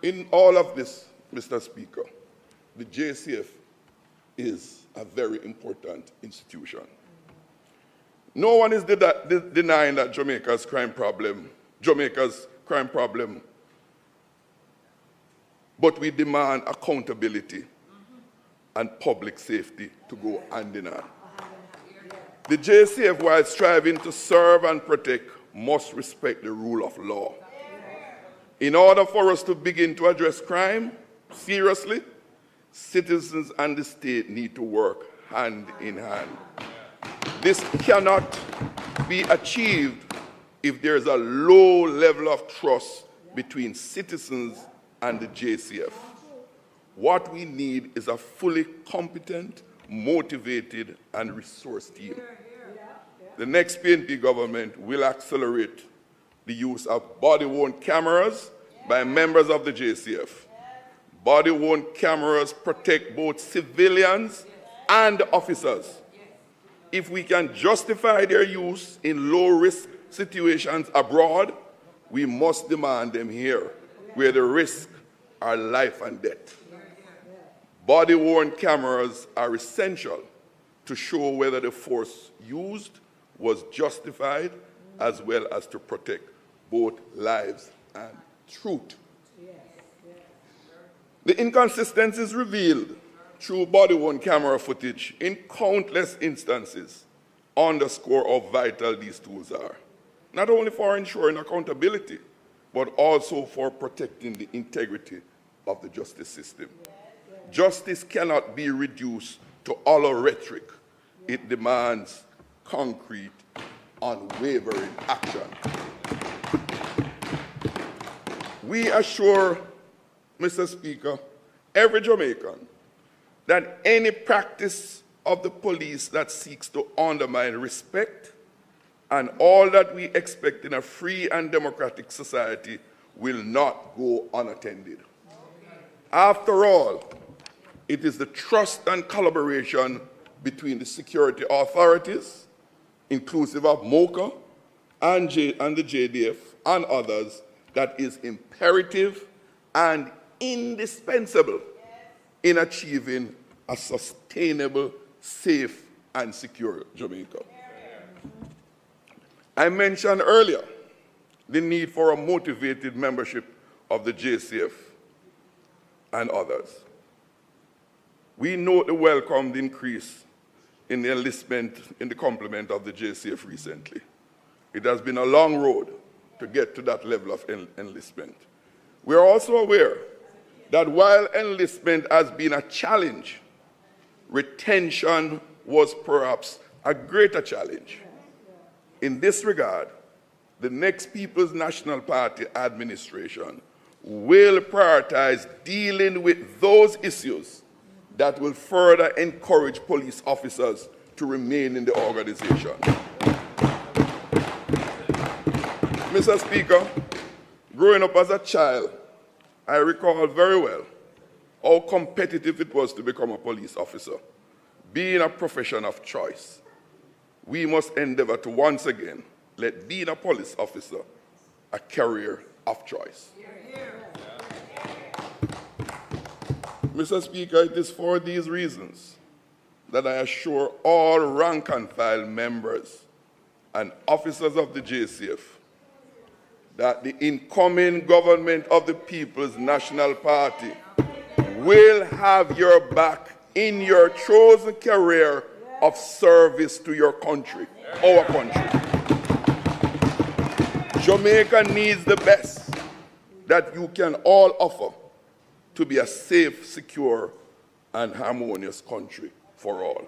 In all of this, Mr. Speaker, the JCF is a very important institution. No one is denying that Jamaica's crime problem, but we demand accountability and public safety to go hand in hand. The JCF, while striving to serve and protect, must respect the rule of law. In order for us to begin to address crime seriously, citizens and the state need to work hand in hand. This cannot be achieved if there is a low level of trust between citizens and the JCF. What we need is a fully competent, motivated, and resourced team. The next PNP government will accelerate the use of body-worn cameras by members of the JCF. Body-worn cameras protect both civilians and officers. If we can justify their use in low-risk situations abroad, we must demand them here, where the risks are life and death. Body-worn cameras are essential to show whether the force used was justified, as well as to protect both lives and truth. The inconsistencies revealed through body-worn camera footage in countless instances underscore how vital these tools are, not only for ensuring accountability, but also for protecting the integrity of the justice system. Justice cannot be reduced to hollow rhetoric. It demands concrete, unwavering action. We assure, Mr. Speaker, every Jamaican that any practice of the police that seeks to undermine respect and all that we expect in a free and democratic society will not go unattended. After all, it is the trust and collaboration between the security authorities, inclusive of MOCA and the JDF and others, that is imperative and indispensable in achieving a sustainable, safe, and secure Jamaica. I mentioned earlier the need for a motivated membership of the JCF and others. We note the welcomed increase in the enlistment in the complement of the JCF recently. It has been a long road to get to that level of enlistment. We are also aware that while enlistment has been a challenge, retention was perhaps a greater challenge. In this regard, the next People's National Party administration will prioritize dealing with those issues that will further encourage police officers to remain in the organization. Mr. Speaker, growing up as a child, I recall very well how competitive it was to become a police officer. Being a profession of choice, we must endeavor to once again let being a police officer a career of choice. Mr. Speaker, it is for these reasons that I assure all rank and file members and officers of the JCF that the incoming government of the People's National Party will have your back in your chosen career of service to your country, our country. Jamaica needs the best that you can all offer to be a safe, secure, and harmonious country for all.